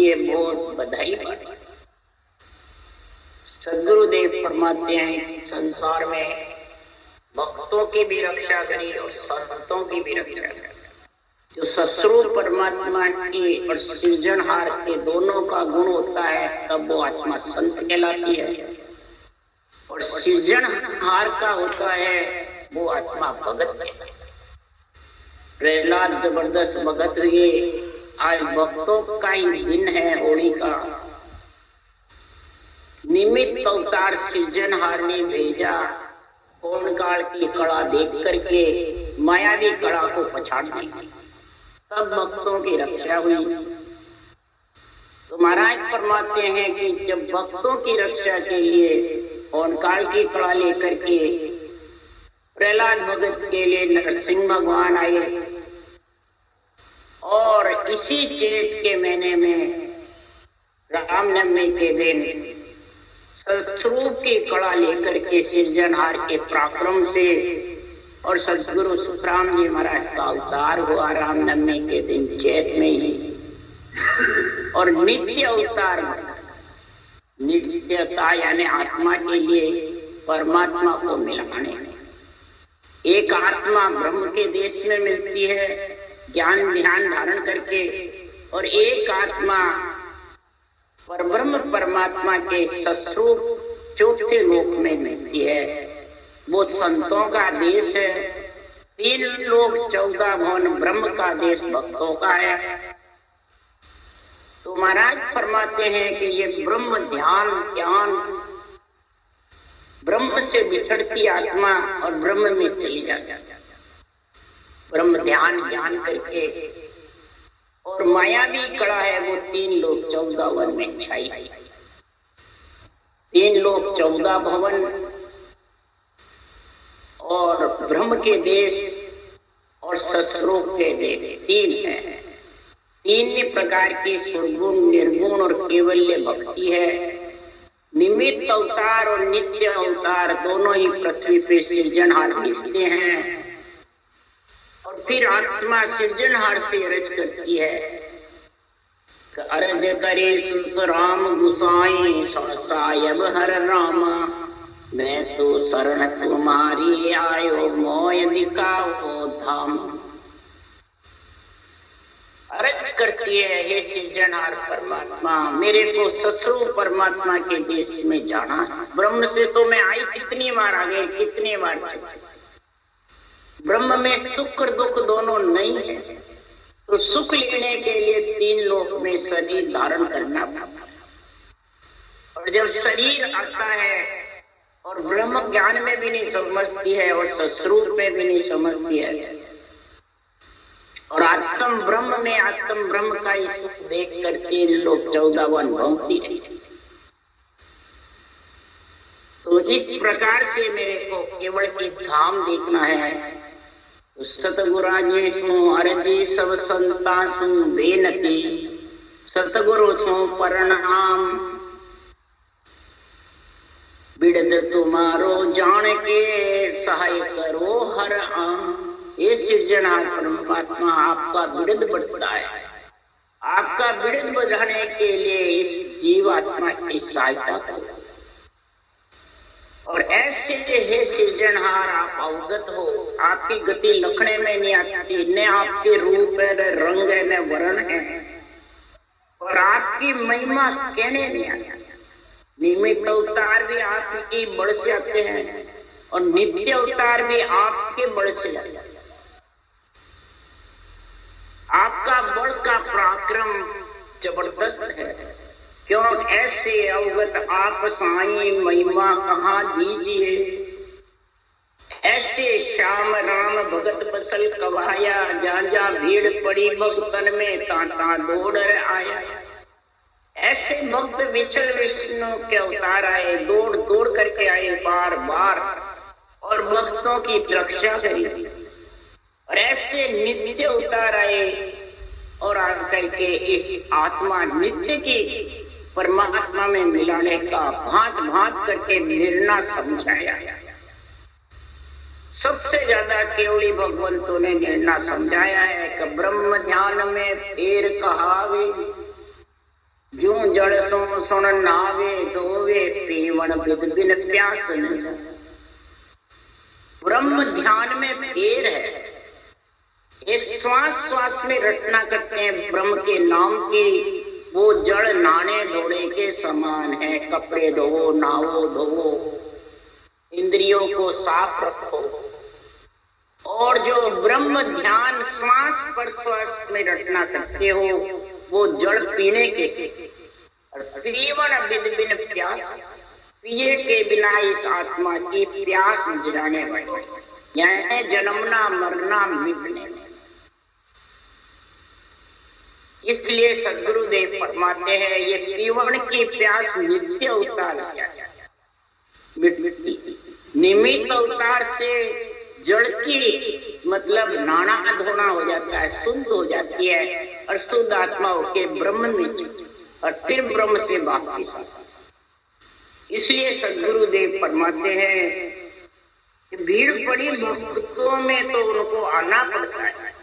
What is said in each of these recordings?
लिए बहुत बधाई बात। सदगुरुदेव फरमाते हैं संसार में भक्तों की भी रक्षा करी और संतों की भी रक्षा करी। जो ससुर परमात्मा की और सृजनहार के दोनों का गुण होता है तब वो आत्मा संत कहलाती है, और सृजनहार का होता है वो आत्मा भगत कहलाती है। प्रहलाद जबरदस्त भगत हुए। आज भक्तों का ही दिन है होली का। निमित्त अवतार सृजनहार ने भेजा पूर्ण काल की कला देख करके मायावी कला को पछाड़ दिया, तब भक्तों की रक्षा हुई। तो महाराज फरमाते हैं कि जब भक्तों की रक्षा के लिए पूर्ण काल की कला लेकर के प्रहलाद भगत के लिए नरसिंह भगवान आए, और इसी चैत के महीने में रामनवमी के दिन सतस्वरूप की कला लेकर के सृजनहार के पराक्रम से और सदगुरु सुखराम जी महाराज का अवतार हुआ रामनवमी के दिन चैत में ही। और नित्य अवतार, नित्यता यानी आत्मा के लिए परमात्मा को मिलाने। एक आत्मा ब्रह्म के देश में मिलती है ज्ञान ध्यान धारण करके, और एक आत्मा परब्रह्म परमात्मा के सस्वरूप चौथे लोक में मिलती है। वो संतों का देश है। 3 लोक 14 भवन ब्रह्म का देश भक्तों का है। तो महाराज फरमाते हैं कि ये ब्रह्म ध्यान ज्ञान, ब्रह्म से बिछड़ती आत्मा और ब्रह्म में चली जाती है। ब्रह्म ध्यान ज्ञान करके, और मायावी कला है वो 3 लोक 14 वन में छाई। 3 लोक 14 भवन और ब्रह्म के देश और सस्वरूप के देश 3 है। 3 प्रकार की सुरगुण निर्गुण और केवल्य भक्ति है। निमित्त अवतार और नित्य अवतार दोनों ही पृथ्वी पे सृजनहार मिलते हैं, और फिर आत्मा सृजनहार से अरज करती है। अरज करे सुत राम गुसाई सायब हर रामा, मैं तो शरण तुम्हारी आयो मोय दिखाओ धाम। अरज करती है, हे सृजनहार परमात्मा, मेरे को ससुर परमात्मा के देश में जाना। ब्रह्म से तो मैं आई कितनी बार आ गई, कितनी बार चली। ब्रह्म में सुख और दुख दोनों नहीं है, तो सुख लेने के लिए 3 लोक में शरीर धारण करना पड़ता। और जब शरीर आता है और ब्रह्म ज्ञान में भी नहीं समझती है और सस्वरूप में भी नहीं समझती है, और आत्म ब्रह्म में आत्म ब्रह्म का ही सुख देख कर 3 लोक 14 वन भोगती है। तो इस प्रकार से मेरे को केवल एक धाम देखना है। सतगुराजी सु अरजी सब संता सु बेनती, सतगुरु सु प्रणाम, बिड़द तुम्हारो जान के सहाय करो हर आम। ये सृजनहार परमात्मा आपका बिड़द बढ़ता है। आपका बिड़द बढ़ाने के लिए इस जीवात्मा की सहायता करो। और ऐसे हे सृजनहार आप अवगत हो, आपकी गति लखने में नहीं आती, न आपके रूप है, न रंग है, न वर्ण है, और आपकी महिमा कहने नहीं आती। निमित्त अवतार भी आपकी बल से आते हैं और नित्य अवतार भी आपके बल से आते हैं। आपका बल का पराक्रम जबरदस्त है। क्यों ऐसे अवगत आप साईं महिमा कहाँ दीजिए। ऐसे श्याम राम भगत बसल कवाया, जा जा भीड़ पड़ी भक्तन में तांता दौड़ आया। ऐसे भक्त विचल विष्णु के अवतार आए, दौड़ दौड़ करके आए बार बार, और भक्तों की रक्षा करी। और ऐसे नित्य अवतार आए और आकर के इस आत्मा नित्य की परमात्मा में मिलाने का भांत भांत करके निर्णय समझाया। सबसे ज्यादा केवली भगवंतों ने निर्णय समझाया है कि ब्रह्म ध्यान में फेर कहावे, जड़ सो सुन नावे धोवे पीवन विद बिन प्यास न जाए। ब्रह्म ध्यान में फेर है, एक श्वास श्वास में रटना करते हैं ब्रह्म के नाम की। वो जड़ नाने धोने के समान है। कपड़े धोवो, नावो धोवो, इंद्रियों को साफ रखो। और जो ब्रह्म ध्यान श्वास पर श्वास में रटना करते हो, वो जड़ पीने के से। पीवन विद बिन प्यास, पिए के बिना इस आत्मा की प्यास जगाने वाले, यानी जन्मना मरना मिटने। इसलिए सद्गुरुदेव फरमाते हैं ये पीवन की प्यास नित्य अवतार से मिटती। निमित्त अवतार से जड़ की मतलब नाना धोना हो जाता है, शुद्ध हो जाती है और शुद्ध आत्मा होके ब्रह्म में और फिर ब्रह्म से वापिस। इसलिए सद्गुरुदेव फरमाते हैं कि भीड़ पड़ी भक्तों में तो उनको आना पड़ता है।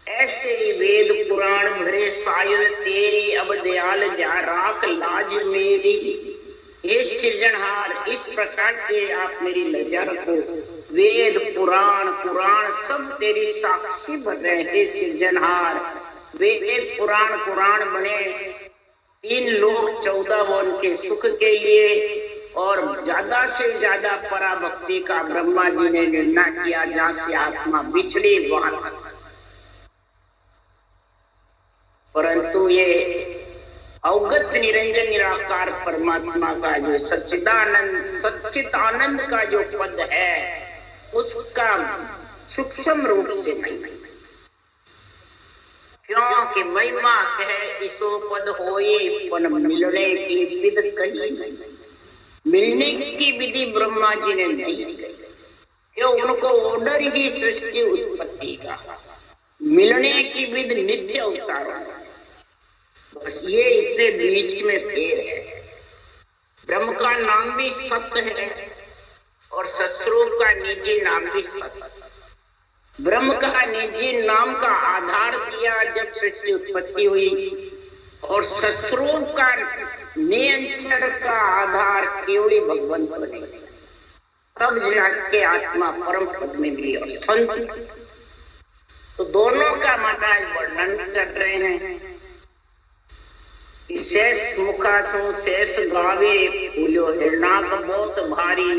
ऐसे ही वेद पुराण भरे सायुर तेरी, अब दयाल जा राख लाज मेरी। हे सृजनहार, इस प्रकार से आप मेरी लज्जा रखो। वेद पुराण कुरान सब तेरी साक्षी बन रहे हैं सृजनहार। वेद पुराण कुरान बने 3 लोक 14 वन के सुख के लिए, और ज्यादा से ज्यादा पराभक्ति का ब्रह्मा जी ने निर्णय किया, जहां से आत्मा बिछड़ी वहां तक। परंतु ये अवगत निरंजन निराकार परमात्मा का जो सच्चिदानंद सच्चित आनंद का जो पद है, उसका सूक्ष्म रूप से नहीं। क्योंकि महिमा कहे इसो पद होए, पन मिलने की विध कही नहीं। मिलने की विधि ब्रह्मा जी ने नहीं कही, क्यों? उनको ऑर्डर ही सृष्टि उत्पत्ति का। मिलने की विध नित्य अवतार। बस ये इतने बीच में फेर है। ब्रह्म का नाम भी सत्य है और सस्वरूप का निजी नाम भी सत्य। ब्रह्म का निजी नाम का आधार दिया जब सृष्टि उत्पत्ति हुई, और सस्वरूप का नियंत्रण का आधार केवल भगवान बने, तब जाके आत्मा परम पद में मिली। और संत तो दोनों का महाराज वर्णन कर रहे हैं। शेष मुखासु शेष गावे, फूलो हिरणाक बहुत भारी।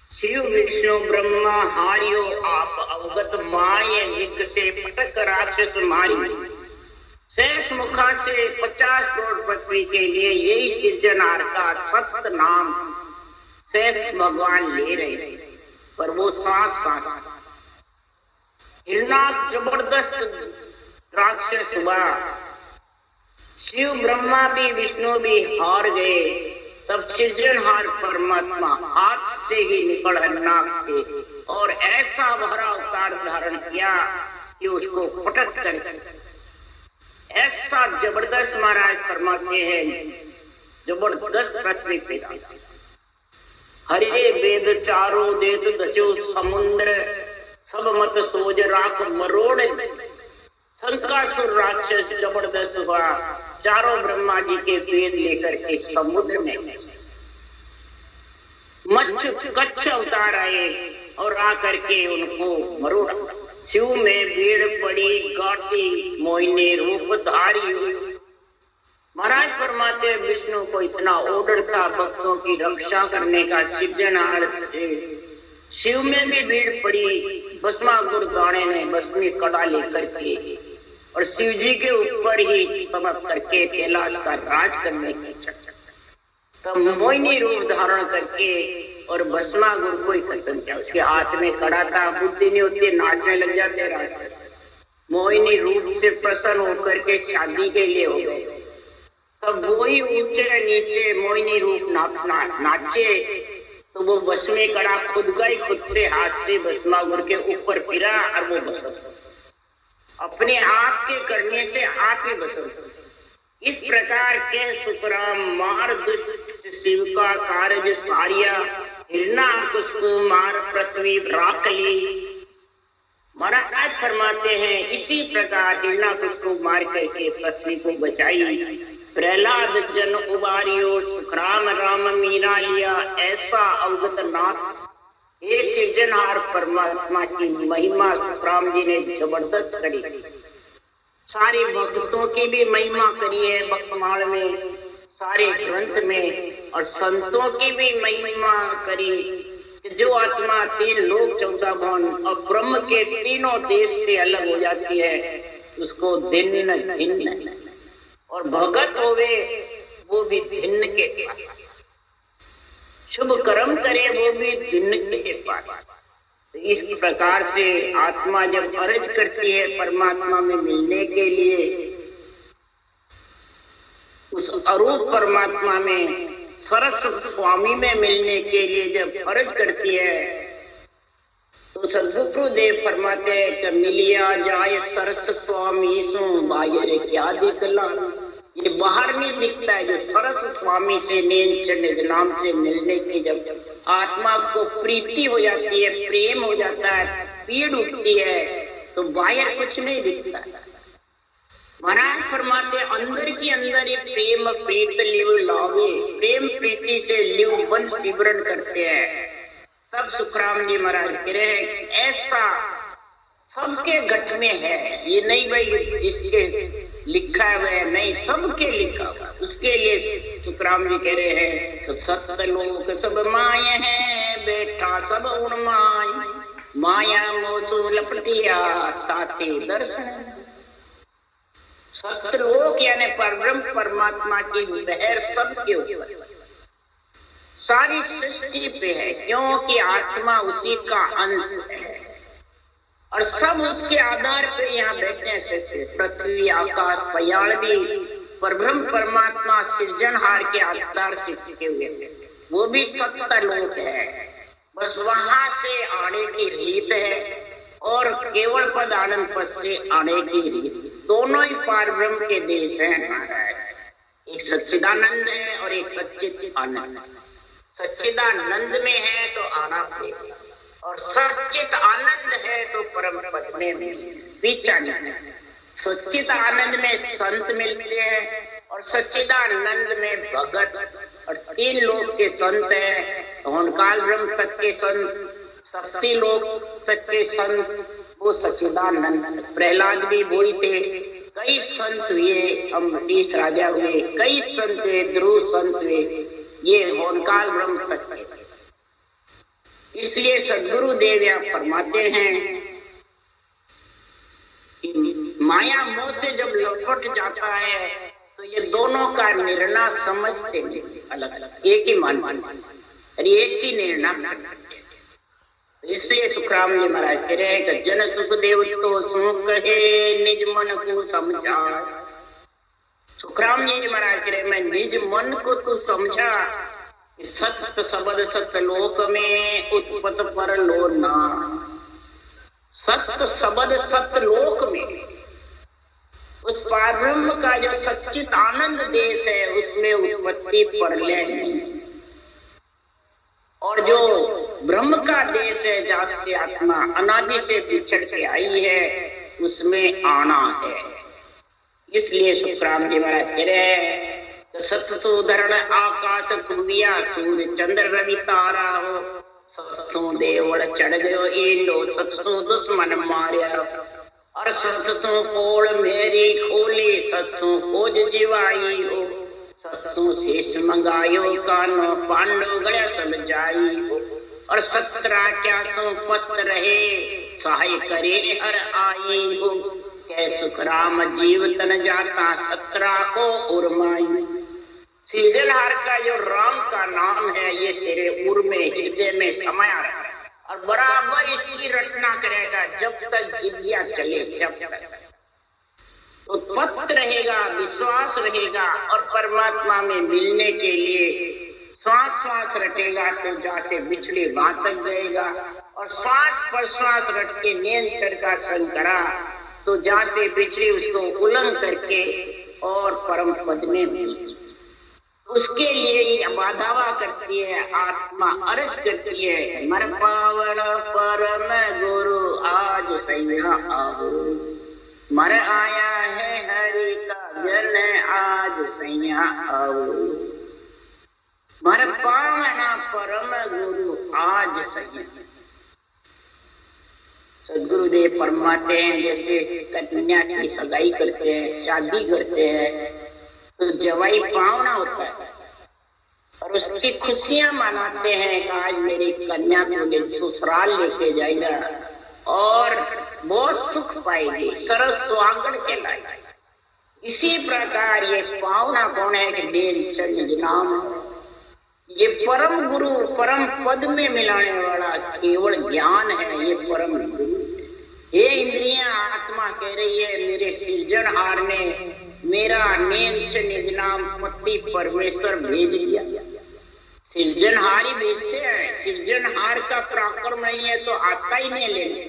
शिव विष्णु ब्रह्मा हारियो, आप अवगत माय निक से पटक राक्षस मारी। शेष मुखा से 50 करोड़ पृथ्वी के लिए यही सृजनहार का सत्य नाम शेष भगवान ले रहे, पर वो सांस सांस। हिरणाक जबरदस्त राक्षस हुआ। शिव ब्रह्मा भी विष्णु भी हार गए। तब सृजनहार परमात्मा हाथ से ही निकल हिरणाक के और ऐसा भरा अवतार धारण किया कि उसको पटक कर ऐसा जबरदस्त महाराज फरमाते हैं, जबरदस्त पृथ्वी पे हरे वेद चारों देत दस्यो समुद्र, सब मत सोज राख मरोड़। शंकासुर राक्षस जबरदस्त हुआ, चारों ब्रह्मा जी के वेद लेकर के समुद्र में कच्छ अवतार आए और आकर के उनको मरोड़ा। शिव में भीड़ पड़ी गाटी मोहिनी रूप धारी। महाराज फरमाते विष्णु को इतना ऑर्डर था भक्तों की रक्षा करने का सृजनहार से। शिव में भी भीड़ पड़ी। भस्मासुर दाने ने भस्मी कड़ा लेकर के और शिव जी के ऊपर ही तमक करके कैलाश का राज करने की चर्चा। तब मोहिनी रूप धारण करके और भस्मासुर को ही खत्म किया। उसके हाथ में कड़ा था, बुद्धि नहीं होती, नाचने लग जाते राज। मोहिनी रूप से प्रसन्न होकर के शादी के लिए हो गए। तब वही ऊंचे नीचे मोहिनी रूप नाचे तो वो भस्मी कड़ा खुद का ही खुद से हाथ से भस्मासुर के ऊपर फिरा और वो भस्म अपने आप के करने से आप ही भस्म। इस प्रकार के सुतराम मार दुष्ट शिव का कार्य सारिया। हिरणाक उसको मार पृथ्वी राख ली। महाराज फरमाते हैं इसी प्रकार हिरण्याकुश को मार करके पृथ्वी को बचाई। प्रहलाद जन उबारियो सुखराम राम मीरा लिया, ऐसा अवगत नाथ। ये सृजनहार परमात्मा की महिमा सुखराम जी ने जबरदस्त करी। सारे भक्तों की भी महिमा करी है भक्तमाल में, सारे ग्रंथ में, और संतों की भी महिमा करी। जो आत्मा 3 लोक 14 भवन और ब्रह्म के तीनों देश से अलग हो जाती है उसको भिन्न भिन्न, और भगत होवे वो भी भिन्न के पास, शुभ कर्म करे वो भी भिन्न के पास। इस प्रकार से आत्मा जब अर्ज करती है परमात्मा में मिलने के लिए, उस अरूप परमात्मा में सरस्वती स्वामी में मिलने के लिए जब अर्ज करती है, तो सदगुरुदेव फरमाते हैं कि मिलिया जाए सरस स्वामी सो बाहर क्या दिखला। ये बाहर नहीं दिखता है, जो सरस स्वामी से नीलकंठ नाम से मिलने की जब आत्मा को प्रीति हो जाती है, प्रेम हो जाता है, पीड़ उठती है, तो बाहर कुछ नहीं दिखता। महाराज फरमाते अंदर की अंदर ही प्रेम प्रीत लिव लावे, प्रेम प्रीति से लिव बन सिमरन करते हैं। तब सुखराम जी महाराज कह रहे हैं ऐसा सबके घट में है, ये नहीं भाई जिसके लिखा है नहीं, सबके लिखा हुआ। उसके लिए सुखराम जी कह रहे हैं तो सत्य लोक सब माया है बेटा सब उन्माय, माया मोसो लपटिया ताते दर्शन। सत्यलोक यानी परब्रह्म परमात्मा की लहर सबके ऊपर, सारी सृष्टि पे है, क्योंकि आत्मा उसी का अंश है और सब उसके आधार पे यहाँ बैठने से पृथ्वी आकाश पयाल भी परब्रह्म परमात्मा सृजनहार के आधार से टिके हुए हैं। वो भी सत्यलोक है, बस वहां से आने की रीत है और केवल पद आनंद पद से आने की रीत। दोनों ही परब्रह्म के देश हैं महाराज, एक सच्चिदानंद है और एक सच्चित आनंद। सच्चिदानंद में है तो आना पड़ेगा और सच्चित आनंद है तो परम पद में पीछा नहीं। सच्चित आनंद में संत मिलते हैं और सच्चिदानंद में भगत, और 3 लोक के संत हैं, होनकाल ब्रह्म तक के संत, सप्ती लोक तक के संत, वो सच्चिदानंद। प्रहलाद भी वही थे, कई संत हुए, अम्बरीश राजा हुए, कई संत हुए, ध्रुव संत हुए, ये होनकाल ब्रह्म तक के। इसलिए सदगुरुदेव यहाँ फरमाते हैं कि माया मोह से जब लपट जाता है तो ये दोनों का निर्णय समझते नहीं, अलग अलग, एक ही मान एक ही निर्णय। इसलिए सुखराम जी महाराज कह रहे हैं कि जन सुख देव तो सुख कहे निज मन को समझा। सुखराम जी महाराज कह रहे मैं निज मन को तू समझा, सत्य शब्द सत्यलोक में उत्पत्त पर लो ना। सत्य शब्द सत्यलोक में उस परब्रह्म का जो सच्चित आनंद देश है उसमें उत्पत्ति पर ले नहीं, और जो ब्रह्म का देश है जहाँ से आत्मा अनादि से बिछड़ के आई है उसमें आना है। इसलिए सुखराम जी महाराज कह रहे हैं सत्सुधरण आकाश खुबिया सूर्य चंद्र रवि तारा हो, सत्सु देवल चढ़ गयो इंडो, सत्सु दुश्मन मारिया और सत्सु कोल मेरी खोली, सत्सु खोज जीवाई हो, सत्सु शेष मंगायो कानो पांडव गया सब जाई हो, और 17 क्या सो पत रहे सहाय करे हर आई हो, कै सुख राम जीव तन जाता 17 को उर्माई। सृजनहार का जो राम का नाम है ये तेरे उर में हृदय में समाया रहेगा और बराबर इसकी रटना करेगा जब तक जिंदगियां चले, जब तक तो पत रहेगा, विश्वास रहेगा और परमात्मा में मिलने के लिए श्वास श्वास रटेगा तो जहाँ से बिछड़े वहां तक जाएगा, और श्वास पर श्वास रट के नींद चढ़ संग करा तो जहाँ से बिछड़ी उसको उल्लंघन करके और परम पद में मिल। उसके लिए बाधावा करती है, आत्मा अर्ज करती है, मन पावन परम गुरु आज सैया आओ, मर आया है हरि का जन आज सैया आओ, मर पावना परम गुरु आज सैया। सदगुरुदेव फरमाते हैं जैसे कन्या की सगाई करते हैं, शादी करते हैं, तो जवाई पावना होता है और उसकी खुशियां मनाते हैं कि आज मेरी कन्या को ससुराल लेके जाएगा और बहुत सुख पाएगी, सरस सुहागण कहलाएगा। इसी प्रकार ये पावना कौन है कि डेढ़ चंद नाम है, ये परम गुरु परम पद में मिलाने वाला केवल ज्ञान है, ये परम गुरु। ये इंद्रियां आत्मा कह रही है मेरे सृजनहार ने मेरा नेम निज नाम पति परमेश्वर भेज दिया। सृजनहार ही भेजते हैं, सृजनहार का पराक्रम नहीं है तो आता ही नहीं लेने।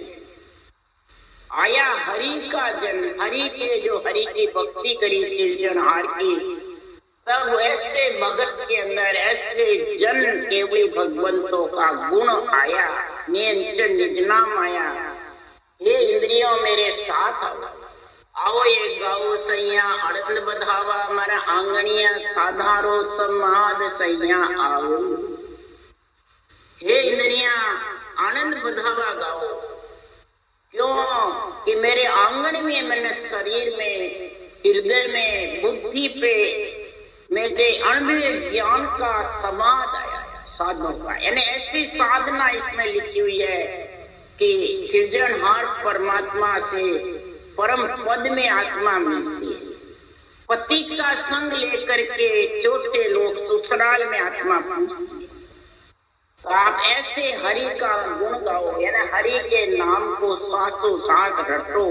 आया हरि का जन, हरि के जो हरि की भक्ति करी सृजनहार की, तब ऐसे भगत के अंदर ऐसे जन केवली भगवंतों का गुण आया, नियंत्रण निज नाम आया। हे इंद्रियों मेरे साथ आओ ये गाओ सैया आनंद बधावा, मरा आंगनिया साधारो समाद सैया आओ। हे इंद्रियां आनंद बधावा गाओ, क्यों कि मेरे आंगन में, मैंने शरीर में, हृदय में, बुद्धि पे मेरे अनुभव ज्ञान का समाद आया, साधनों का, यानी ऐसी साधना इसमें लिखी हुई है कि सृजनहार परमात्मा से परम पद में आत्मा मिलती है। पति का संग लेकर के चौथे लोग ससुराल में आत्मा पहुंचती है। तो आप ऐसे हरि का गुण गाओ, यानी हरि के नाम को सासों सास रटो।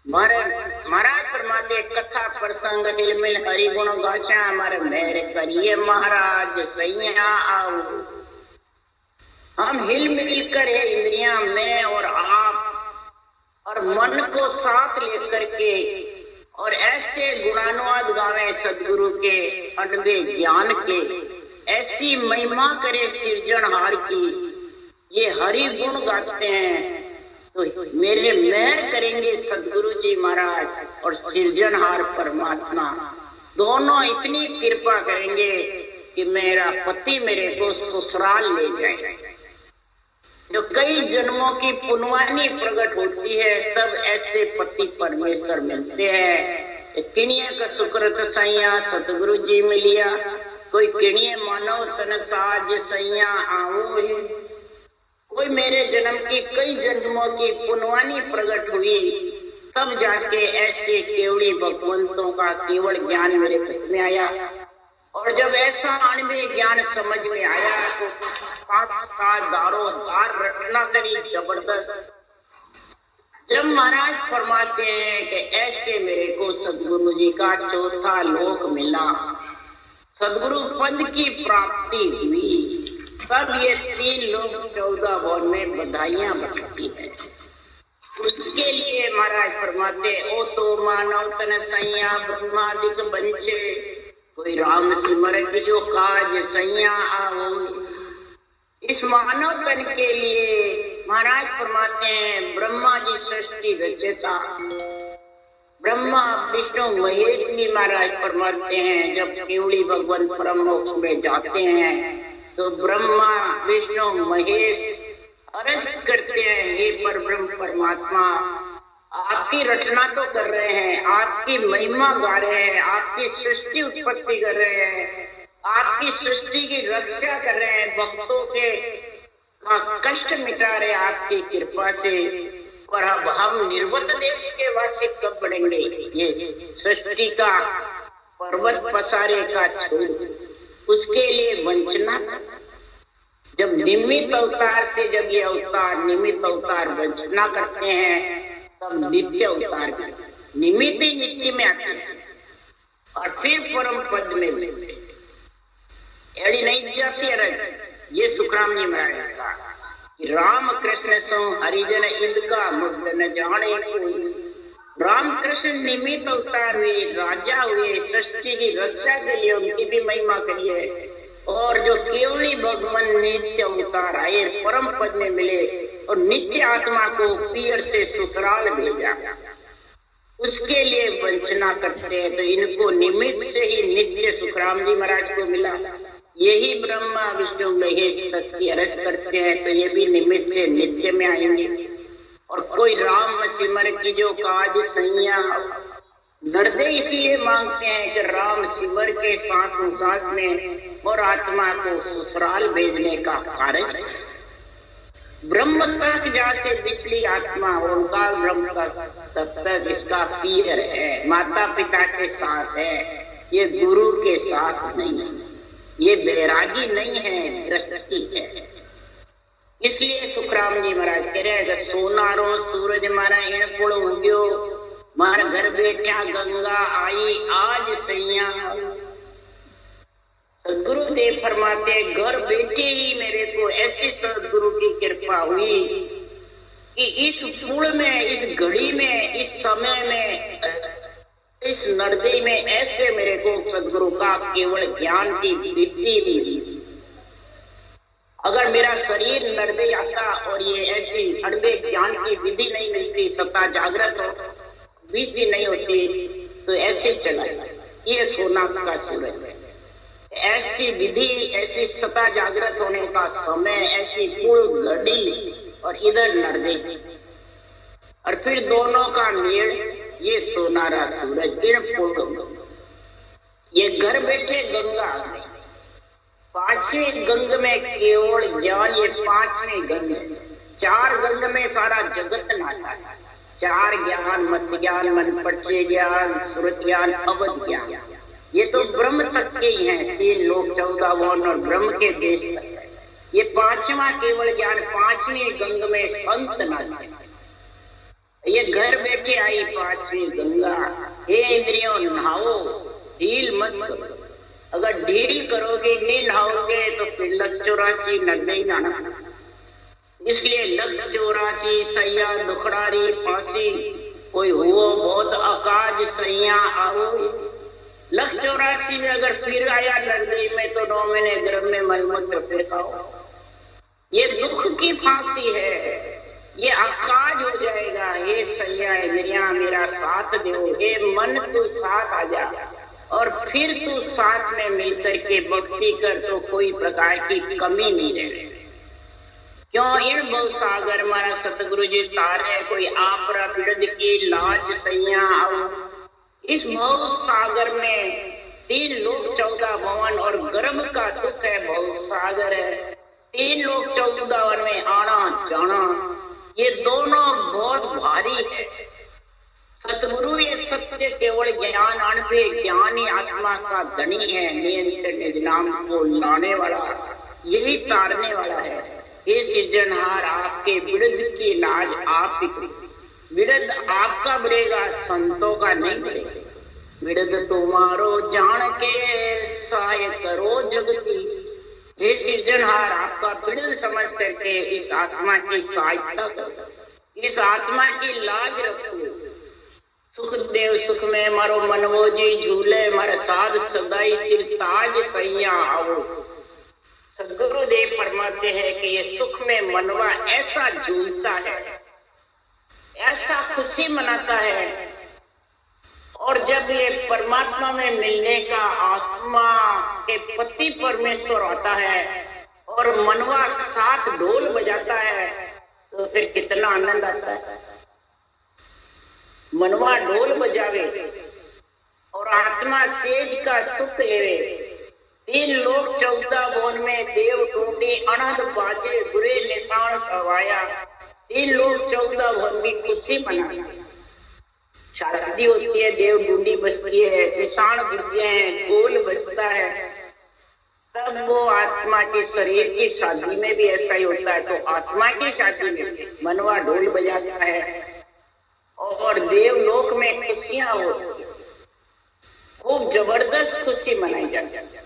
महाराज फरमाते कथा प्रसंग हिलमिल हरि गुण गाशा, मर मेरे करिए महाराज सैया आओ। हम हिल मिल कर है इंद्रियां, मैं और आप, और मन को साथ लेकर के और ऐसे गुणानुवाद गावे सदगुरु के अनबे ज्ञान के, ऐसी महिमा करे सृजनहार की। ये हरि गुण गाते हैं तो मेरे मेहर करेंगे सदगुरु जी महाराज और सृजनहार परमात्मा, दोनों इतनी कृपा करेंगे कि मेरा पति मेरे को ससुराल ले जाए। जो कई जन्मों की पुण्यवानी प्रकट होती है तब ऐसे पति परमेश्वर मिलते हैं। किनिया का सुकृत सैया सतगुरु जी मिलिया, कोई किनिये मानव तन साज सैया आओ। कोई मेरे जन्म की कई जन्मों की पुण्यवानी प्रकट हुई तब जाके ऐसे केवली भगवंतों का केवल ज्ञान मेरे पेट में आया। और जब ऐसा अनुभव ज्ञान समझ में आया तो दारोदार रटना करी जबरदस्त। जब महाराज फरमाते हैं कि ऐसे मेरे को सदगुरु जी का चौथा लोक मिला, सदगुरु पद की प्राप्ति हुई, तब ये 3 लोग 14 भवन में बधाइयां बढ़ती है। उसके लिए महाराज फरमाते ओ तो मानव तन सैया ब्रह्मादिक बंचे, कोई राम सिमर की जो काज सैया आओ। इस मानव तन के लिए महाराज फरमाते हैं ब्रह्मा जी सृष्टि रचयिता, ब्रह्मा विष्णु महेश भी महाराज फरमाते हैं जब केवली भगवान परम मोक्ष में जाते हैं तो ब्रह्मा विष्णु महेश अर्ज करते हैं हे परब्रह्म परमात्मा, आपकी रचना तो कर रहे हैं, आपकी महिमा गा रहे हैं, आपकी सृष्टि उत्पत्ति कर रहे हैं, आपकी सृष्टि की रक्षा कर रहे हैं, भक्तों के कष्ट मिटा रहे आपकी कृपा से। पर अब हम निर्वत देश के वासी कब बढ़ेंगे? ये सृष्टि का पर्वत पसारे का छोड़, उसके लिए वंचना। जब निमित्त अवतार से जब ये अवतार निमित्त अवतार वंचना करते हैं तब नित्य अवतार करते हैं, निमित्त ही नित्य में आते हैं और फिर परम पद में मिलते हैं। एड़ी नहीं जाती रज। ये सुखराम जी महाराज का राम कृष्ण सो हरिजन इनका मुद्द न जाने कोई, रामकृष्ण निमित्त अवतार हुए, राजा हुए, सृष्टि की रक्षा के लिए उनकी भी महिमा करिए। और जो केवली भगवान नित्य अवतार आए, परम पद में मिले और नित्य आत्मा को पीर से ससुराल भेजा, उसके लिए वंचना करते हैं। तो इनको निमित्त से ही नित्य सुखराम जी महाराज को मिला। यही ब्रह्मा विष्णु महेश सत्य अर्ज करते हैं, तो ये भी निमित्त से नित्य में आएंगे। और कोई राम सिमर की जो काज सैया, नरदे इसलिए मांगते हैं कि राम सिमर के सांस में और आत्मा को ससुराल भेजने का कार्य। ब्रह्म तक जैसे बिछली आत्मा ओंकार ब्रह्म तब तक इसका पीर है, माता पिता के साथ है, ये गुरु के साथ नहीं है, ये बैरागी नहीं है, गृहस्थी है। इसलिए सुखराम जी महाराज कह रहे हैं, सोनारो सूरज मारा इन पुड़ उग्यो, मार घर बैठा गंगा आई आज सैया। सदगुरुदेव फरमाते, घर बैठे ही मेरे को ऐसी सदगुरु की कृपा हुई कि इस पुड़ में, इस घड़ी में, इस समय में, इस नरदे में ऐसे मेरे को सदगुरु का केवल ज्ञान की विधि मिली। अगर मेरा शरीर नरदे आता और ये ऐसी अड़बे ज्ञान की विधि नहीं मिलती, सत्ता जागृत हो, विधि नहीं होती, तो ऐसे चला। ये सोना का सूरज है, ऐसी विधि, ऐसी सत्ता जागृत होने का समय, ऐसी पूर्ण घड़ी, और इधर नरदे, और फिर दोनों का मेल, ये सोनारा सूरज इन पूर्ण। ये घर बैठे गंगा, पांचवी गंग में केवल ज्ञान, ये पांचवी गंग। चार गंग में सारा जगत नाता है। चार ज्ञान, मत ज्ञान, मन परिचय ज्ञान, सुरत ज्ञान, अवध ज्ञान, ये तो ब्रह्म तक के ही हैं। 3 लोक 14 वन और ब्रह्म के देश तक। ये पांचवा केवल ज्ञान पांचवी गंग में संत नाते। ये घर बैठे आई पांचवी गंगा। हे इंद्रियों नहाओ, ढील मत करो। अगर ढील करोगे, नहीं नहाओगे, तो फिर लग 84 नब्बे नहाना। इसलिए लग 84 सैया दुखड़ारी फांसी, कोई हुओ बहुत अकाज सैया आओ। लख 84 में अगर फिर आया नरदे में, तो 9 महीने गर्भ में मलमूत्र फिर खाओ। ये दुख की फांसी है, ये अकाज हो जाएगा। हे सैया इंद्रियां मेरा साथ दो, हे मन तू साथ आ जा, और फिर तू साथ में मिलकर के भक्ति कर, तो कोई प्रकार की कमी नहीं रहे। क्यों इन बहु सागर मारा सतगुरु जी तारे, कोई आपरा बिरद की लाज सैया आओ। इस भव सागर में 3 लोक 14 भवन और गर्भ का दुख है, भव सागर है। 3 लोक 14 वन में आना जाना, ये दोनों बहुत भारी है। सतगुरु ये सत्य केवल ज्ञान, अनुभे ज्ञानी आत्मा का धनी है। नियंत्रण निज नाम को लाने वाला, यही तारने वाला है। हे सृजनहार, आपके विरुद्ध की लाज आप ही करें। विरुद्ध आपका बरेगा, संतों का नहीं बरेगा। विरुद्ध तुम्हारो जान के सहाय करो जगती। हे सृजनहार, आपका विरुद्ध समझ करके इस आत्मा की सहायता करो, इस आत्मा की लाज रखो। सुख देव सुख में मारो मनवो जी झूले, मारे साध सदाई सिर ताज सैया आओ। सदगुरुदेव फरमाते हैं कि ये सुख में मनवा ऐसा झूलता है, ऐसा खुशी मनाता है। और जब ये परमात्मा में मिलने का आत्मा के पति परमेश्वर आता है और मनवा साथ ढोल बजाता है, तो फिर कितना आनंद आता है। मनवा ढोल बजावे और आत्मा सेज का सुख लेवे। 3 लोक 14 भवन में देव टूटी अनहद बाजे, बुरे निशान सवाया। 3 लोक 14 भवन की खुशी मनाना। शादी होती है, देव डूंडी बजती है, निशान गिरते हैं, गोल बजता है, तब वो आत्मा के शरीर की शादी में भी ऐसा ही होता है। तो आत्मा की शादी में मनवा ढोल बजाता है और देवलोक में खुशियां होती है, खूब जबरदस्त खुशी मनाई जाती है।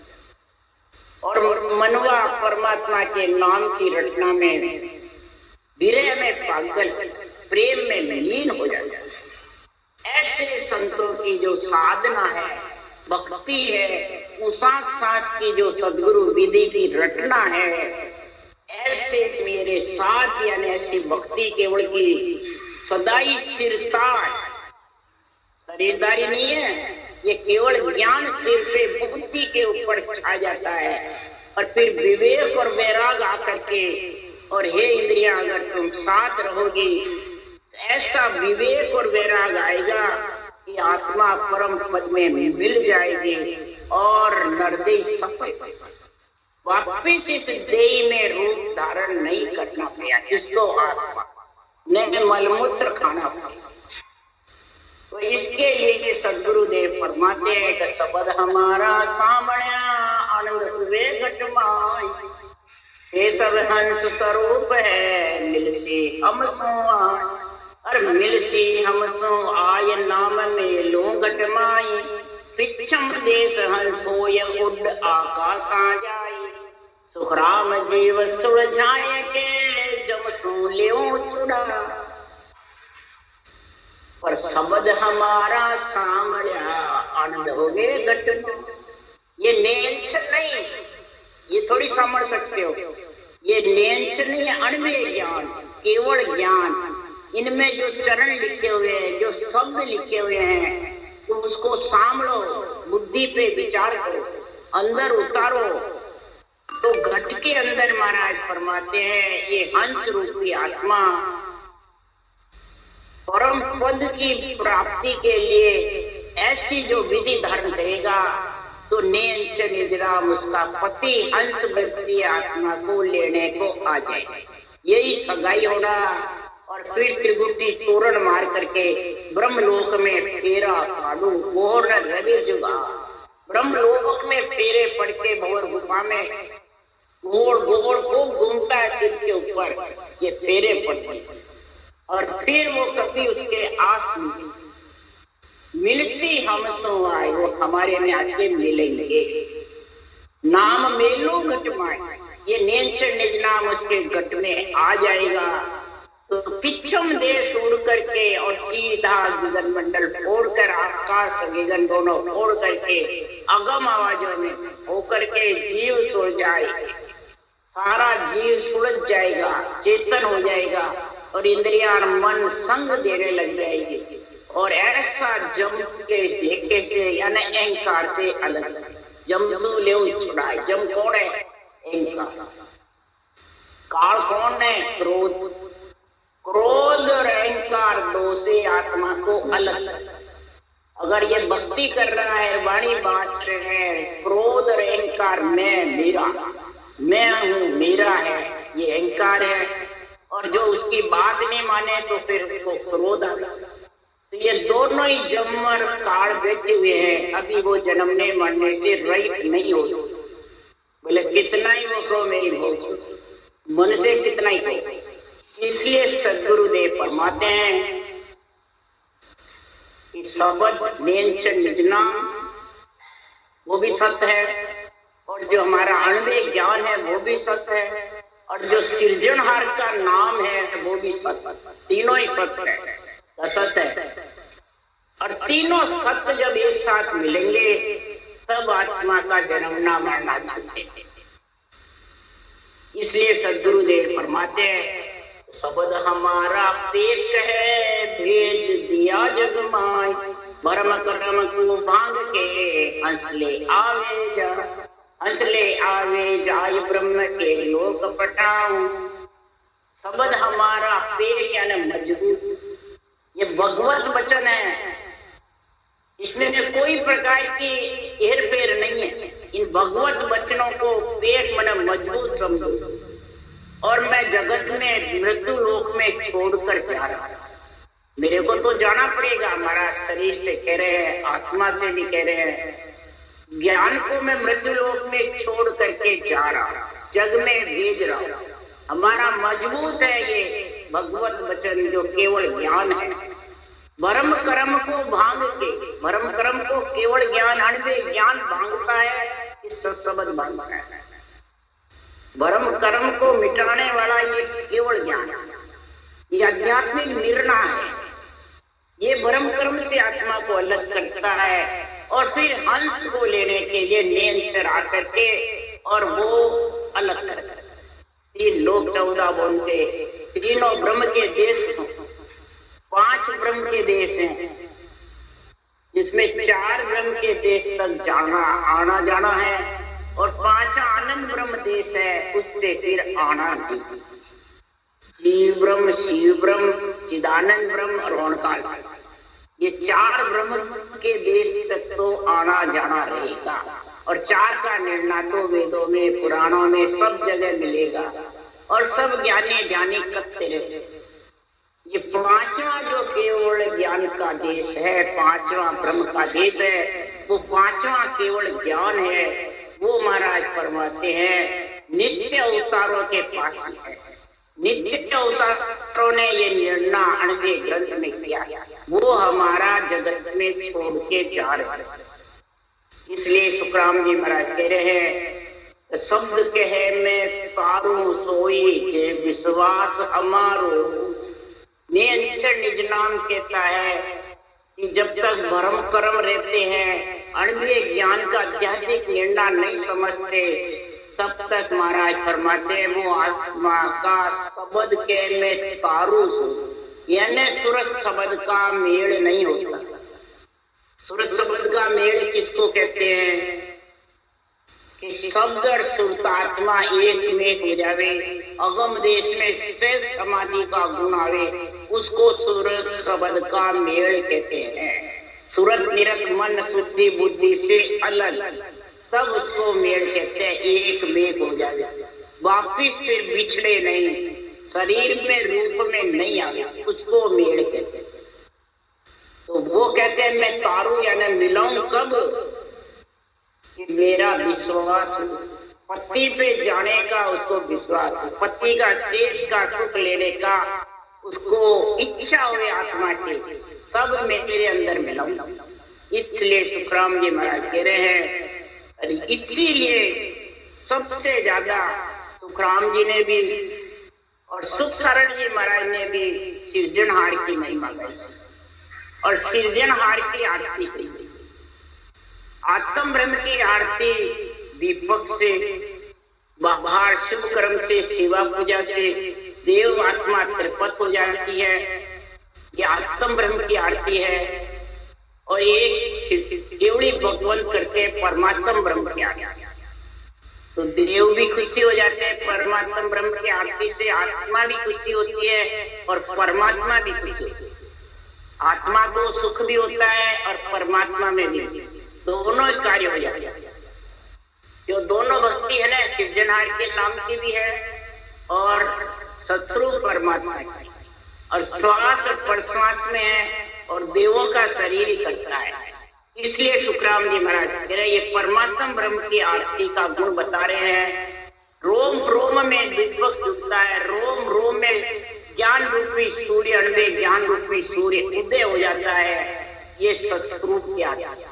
और मनवा परमात्मा के नाम की रचना में, विरह में पागल, प्रेम में लीन हो जाता है। ऐसे संतों की जो साधना है, भक्ति है, उस सांस की जो सदगुरु विधि की रटना है, ऐसे मेरे साथ यानी ऐसी भक्ति केवल की सदाई सिरतार, शरीरदारी नहीं है, ये केवल ज्ञान सिर पे बुद्धि के ऊपर छा जाता है और फिर विवेक और वैराग आकर के, और हे इंद्रियां अगर तुम साथ रहोगी ऐसा विवेक और वैराग आएगा कि आत्मा परम पद में मिल जाएगी और नरदेह सफल वापिस इस देह में रूप धारण नहीं करना पड़ा, इसको आत्मा ने मलमूत्र खाना पड़ा। तो इसके लिए ये सदगुरुदेव फरमाते हैं कि शब्द हमारा सामण्या आनंद हुए घटमाई, से सब हंस स्वरूप है मिलसी हम सो आय, और मिलसी हम सो आय नाम में लो घटमाई, पिछम देश हंस होय उड आकाशा जाई, सुखराम जीव सुलझाए के जम सो लेओ छुड़ा, पर शब्द हमारा सामण्या आनंद हो गए घटना। ये नेंछ नहीं, ये थोड़ी समझ सकते हो, ये नेंछ नहीं है, अणुमेय ज्ञान, केवल ज्ञान। इनमें जो चरण लिखे हुए हैं, जो शब्द लिखे हुए हैं, तो उसको सामलो, बुद्धि पे विचार करो, अंदर उतारो। तो घट के अंदर महाराज फरमाते हैं ये हंस रूपी आत्मा परम पद की प्राप्ति के लिए ऐसी जो विधि धारण करेगा तो नेंच निजराम उसका पति हंस व्यक्ति आत्मा को लेने को आ जाए, यही सगाई होगा। और फिर त्रिगुटी तोरण मार करके ब्रह्मलोक में फेरा पालू गोर रवि जुगा, ब्रह्मलोक में फेरे पड़ के भंवर गुफा में गोड़ गोड़ खूब घूमता है सिर के ऊपर, ये फेरे पड़ते और फिर वो कभी उसके आस मिलसी हम सो आए, वो हमारे में आके मिलेंगे। नाम मेलू घट माए, ये नेंच निज नाम उसके घट में आ जाएगा। तो पिछम देश उड़ करके और सीधा गगन मंडल फोड़कर आकाश गगन दोनों फोड़ करके अगम आवाजों में होकर के जीव सो जाए, सारा जीव सुलझ जाएगा, चेतन हो जाएगा और इंद्रियां और मन संग देने लग जाएगी। और ऐसा जम के देखे से यानी अहंकार से अलग, जमसू ले छुड़ाए। जम कौन है? अहंकार। काल कौन है? क्रोध। क्रोध और अहंकार दो से आत्मा को अलग। अगर ये भक्ति कर रहा है, वाणी बाँच रहे हैं, क्रोध और अहंकार मैं मेरा, मैं हूँ मेरा है, ये अहंकार है। और जो उसकी बात नहीं माने तो फिर उसको क्रोध आ। तो ये दोनों ही जमर काल बैठे हुए हैं, अभी वो जन्मने मरने से रहित नहीं हो सकते। बोले कितना ही वो कहो मेरी भोग, मन से कितना ही कहो। इसलिए सदगुरुदेव फरमाते हैं कि शब्द नेंच निजना वो भी सत्य है, और जो हमारा अणुमेय ज्ञान है वो भी सत्य है, और जो सृजनहार का नाम है वो भी सत्य। तीनों ही सत्य है, सत्य है। और तीनों सत्य जब एक साथ मिलेंगे तब आत्मा का जन्मना मरना छूटे। इसलिए सदगुरुदेव फरमाते हैं शब्द हमारा पेट है, भेद दिया जग माय, भरम कर्म को भांग के हंस ले आवे जा, हंस ले आवे जाय ब्रह्म के लोक पटाऊं। शब्द हमारा पेट यानी मजबूत, ये भगवत वचन है, इसमें कोई प्रकार की हेर फेर नहीं है। इन भगवत वचनों को पेट मन मजबूत समझो। और मैं जगत में मृत्यु लोक में छोड़कर जा रहा हूं, मेरे को तो जाना पड़ेगा। हमारा शरीर से कह रहे हैं, आत्मा से भी कह रहे हैं, ज्ञान को मैं मृत्यु लोक में छोड़ करके जा रहा हूं, जग में भेज रहा हूं। हमारा मजबूत है ये भगवत वचन जो केवल ज्ञान है। भरम कर्म को भांग के, भरम कर्म को केवल ज्ञान, अणुमेय ज्ञान भांगता है, इस सत्संग भांगता है। भरम कर्म को मिटाने वाला ये केवल ज्ञान, ये आध्यात्मिक निर्णय है। ये ब्रह्म कर्म से आत्मा को अलग करता है और फिर हंस को लेने के लिए नेम चढ़ा करके और वो अलग करता है। 3 लोग 14 बोलते, तीनों ब्रह्म के देश, 5 ब्रह्म के देश हैं, जिसमें 4 ब्रह्म के देश तक जाना आना जाना है और 5वां आनंद ब्रह्म देश है, उससे फिर आना नहीं। जीव ब्रह्म, शिव ब्रह्म, चिदानंद ब्रह्म और ओंकार, ये 4 ब्रह्म के देश तक तो आना जाना रहेगा और 4 का निर्णय तो वेदों में, पुराणों में सब जगह मिलेगा और सब ज्ञानी ज्ञानी करते रहते। ये 5वां जो केवल ज्ञान का देश है, 5वां ब्रह्म का देश है, वो 5वां केवल ज्ञान है, वो महाराज फरमाते हैं नित्य अवतारों के पास है। नित्य अवतारों ने ये निर्णय अणवे ग्रंथ में किया, वो हमारा जगत में छोड़ के जा रहे हैं। इसलिए सुखराम जी महाराज कह रहे हैं, शब्द कहे में तारू सोई जे विश्वास हमारो। निज नाम कहता है कि जब तक भ्रम कर्म रहते हैं, अणवे ज्ञान का आध्यात्मिक निर्णय नहीं समझते, तब तक महाराज फरमाते हैं वो आत्मा का शब्द के में तारू सो, यानी सूरज शब्द का मेल नहीं होता। सूरज शब्द का मेल किसको कहते हैं कि शब्द और सुरत आत्मा एक में हो जावे, अगम देश में शेष समाधि का गुण आवे, उसको सूरज शब्द का मेल कहते हैं। सूरत निरत मन शुद्धि बुद्धि से अलग, तब उसको मेल कहते हैं, एक में हो जावे, वापिस फिर बिछड़े नहीं, शरीर में रूप में नहीं आवे, उसको मेल कहते हैं। तो वो कहते हैं मैं तारू यानी मिलाऊं कब कि मेरा विश्वास हो, पति पे जाने का उसको विश्वास हो, पति का सेज का सुख लेने का उसको इच्छा हुए आत्मा की, तब मैं तेरे अंदर मिलाऊं। इसलिए सुखराम जी महाराज कह रहे हैं, अरे इसीलिए सबसे ज्यादा सुखराम जी ने भी और सुख शरण जी महाराज ने भी सृजनहार की महिमा गाई और सृजनहार की आरती की। आत्म ब्रह्म की आरती दीपक से, बाहर शुभ कर्म से, सेवा पूजा से देव आत्मा त्रिपत हो जाती है, ये आत्म ब्रह्म की आरती है। और एक केवली भगवंत करके परमात्म ब्रह्म की आरती, तो देव भी खुशी हो जाते हैं परमात्मा ब्रह्म की आरती से, आत्मा भी खुशी होती है और परमात्मा भी खुशी होती है। आत्मा को सुख भी होता है और परमात्मा में भी दोनों कार्य हो जाते हैं। जो दोनों भक्ति है ना, सृजनहार के नाम की भी है और सत्स्वरूप परमात्मा की, और श्वास और प्रश्वास में है और देवों का शरीर ही करता है। इसलिए सुखराम जी महाराज कह रहे, ये परमात्मा ब्रह्म की आरती का गुण बता रहे हैं। रोम रोम में दीपक उगता है, रोम रोम में ज्ञान रूपी सूर्य, अणवे ज्ञान रूपी सूर्य उदय हो जाता है। ये सत्स्वरूप की आरती,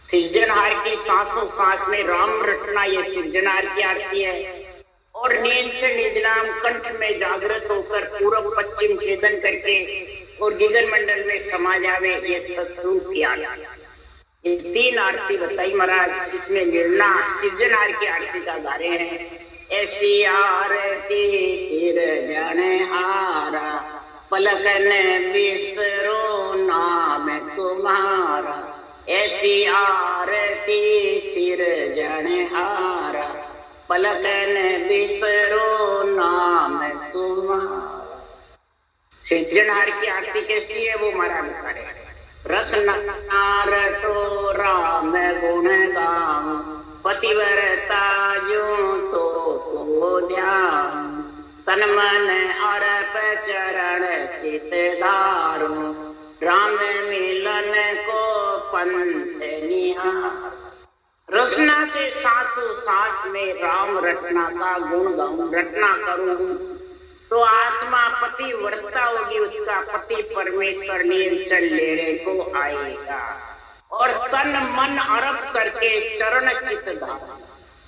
सृजनहार की सांसों सांस में राम रटना, ये सृजनहार की आरती है। और नींद से निज नाम कंठ में जागृत होकर पूर्व पश्चिम छेदन करके और गिगन मंडल में समा जावे, ये सत्स्वरूप की आरती। ये 3 आरती बताई महाराज, जिसमें निर्णय सृजनहार की आरती का गा रहे हैं। ऐसी आरती सृजनहारा, पलकन बिसरो नाम तुम्हारा। ऐसी आरती सृजनहारा, पलकन बिसरो नाम तुम्हारा। सृजनहार की आरती कैसी है वो महाराज बता रहे हैं। रसनारटो राम गुण गाऊं, पतिव्रता यूं तो ध्यान। तन मन अर्प चरण चित धारो, राम मिलन को पंथ निहार। रचना से सांसों सांस में राम रटना का गुण गाऊं, रटना करूं तो आत्मा पति वर्ता होगी, उसका पति परमेश्वर नियम चल लेने को आएगा। और तन मन अर्प करके चरण चित धारा,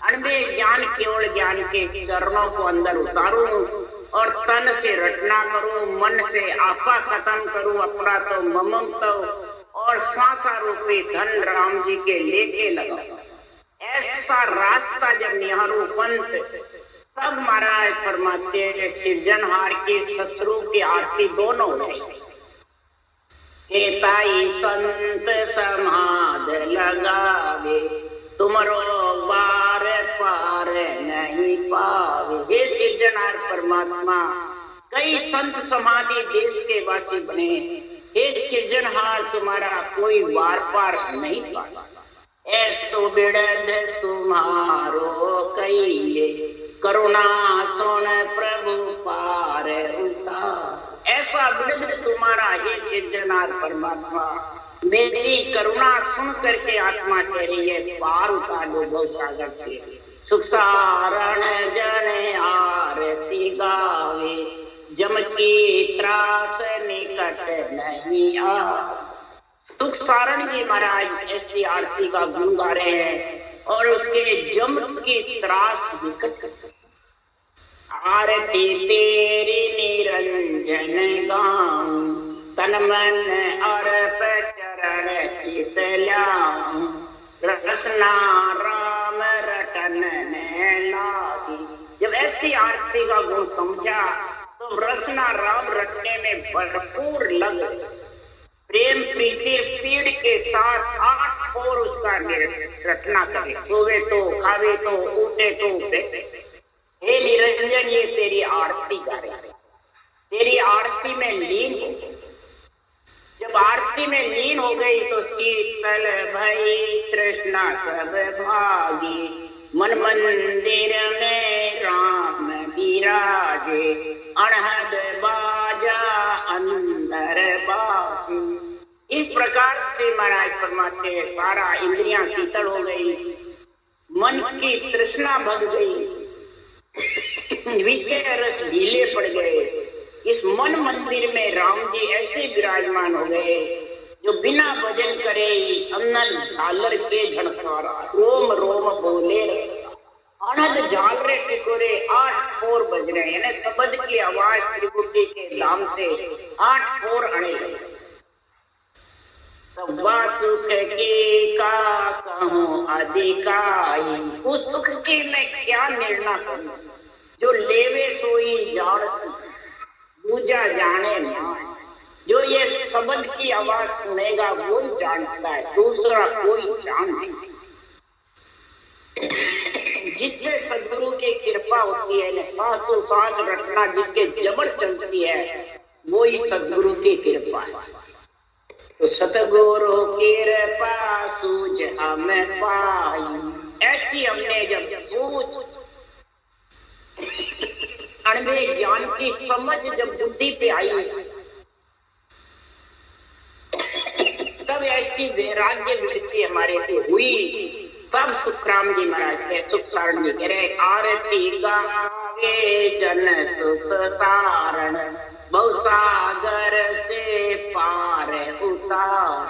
अणवे ज्ञान केवल ज्ञान के चरणों को अंदर उतारूं और तन से रटना करो, मन से आपा खत्म करो, अपना तो ममम तो, और श्वासा रूपी धन राम जी के लेके लगाओ। ऐसा रास्ता जब निहारो पंथ, तब महाराज फरमाते हैं सृजनहार की ससुर की आरती दोनों हो जाएगी। ताई संत समाध लगावे, तुमरो बार पार नहीं पावे। हे सृजनहार परमात्मा, कई संत समाधि देश के वासी बने, हे सृजनहार तुम्हारा कोई वार पार नहीं पा सकता। ऐसो बिड़द तुम्हारो कइले, करुणा सोन प्रभु पार उतार। ऐसा बिड़द तुम्हारा हे सृजनहार परमात्मा, मेरी करुणा सुन करके आत्मा कह रही है पार उतार दो भव सागर से। सुख सारण जन आरती गावे, जम की त्रास निकट नहीं आ। सुख सारण जी महाराज ऐसी आरती का गुण गा रहे हैं और उसके जम की त्रास निकट। आरती तेरी निरंजन गाऊं, तन मन अर्प चरण चित ल्याऊं। रसना राम रटन ने लागी। जब ऐसी आरती का गुण समझा तो रसना राम रटने में भरपूर लग, प्रेम प्रीति पीड़ के साथ 8 और उसका रटना करे। सोवे तो, खावे तो, उठे तो उठे। हे निरंजन, ये तेरी आरती करे, तेरी आरती में लीन हो। जब आरती में लीन हो गई तो शीतल भई तृष्णा सब भागी। मन मंदिर में राम विराजे, अनहद बाजा अंदर बाजे। इस प्रकार से महाराज फरमाते हैं सारा इंद्रियां शीतल हो गई, मन की तृष्णा भग गई, विषय रस ढीले पड़ गए। इस मन मंदिर में राम जी ऐसे विराजमान हो गए जो बिना भजन करे अन्नल झालर के झनकारा, रोम रोम बोले अनद झालरे टिकोरे 8 फोर बज रहे हैं। शब्द की आवाज त्रिपुटी के नाम से 8 फोर अड़े गए। सुख की का कहूँ अधिकाई, उस सुख की मैं क्या निर्णय करूं। जो लेवे सोई जाड़ पूजा जाने ना। जो ये शब्द की आवाज सुनेगा वो ही जानता है, दूसरा कोई जान नहीं सकता। जिसपे सदगुरु की कृपा होती है, सांसों सांस रटना जिसके जबर चलती है, वो ही सदगुरु की कृपा है। तो सतगुरु कृपा सूझ हमें पाई, ऐसी हमने जब सूझ अणवे ज्ञान की समझ जब बुद्धि पे आई, तब ऐसी वैराग्य वृत्ति हमारे पे हुई। तब सुखराम जी महाराज के सुख सारण जी कह रहे, आरती गावे जन सुख सारण, बहु सागर से पार उतार।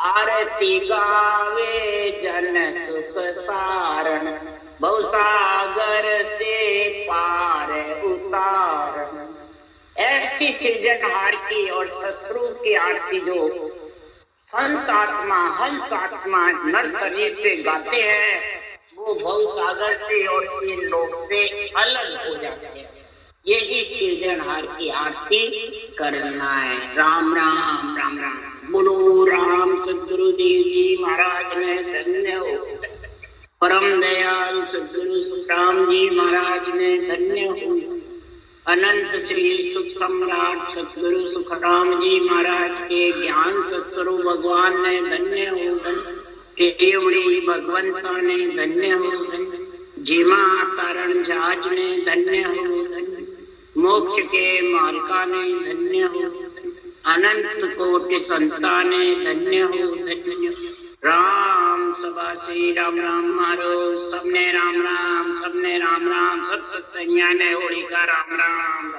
आरती गावे जन सुख सारण, बहु सागर से पार उतार। ऐसी सृजनहार की और ससुर की आरती जो संत आत्मा हंस आत्मा नर शरीर से गाते हैं, वो भव सागर से और तीन लोक से अलग हो जाते हैं। यही सृजनहार की आरती करना है। राम राम राम राम। बोलो राम सदगुरुदेव जी महाराज ने धन्य हो। परम दयाल सदगुरु सुखराम जी महाराज ने धन्य हो। अनंत श्री सुख सम्राट सदगुरु सुखराम जी महाराज के ज्ञान सत्स्वरूप भगवान ने धन्य हो। केवड़ी भगवंता ने धन्य हो। जीमा तारण जहाज ने धन्य हो। मोक्ष के मालका ने धन्य हो। अनंत कोटि संता ने धन्य हो। धन्य राम सभा श्री राम राम मारो। सबने राम राम, सबने राम राम, सब सत्संगिया ने होली का राम राम।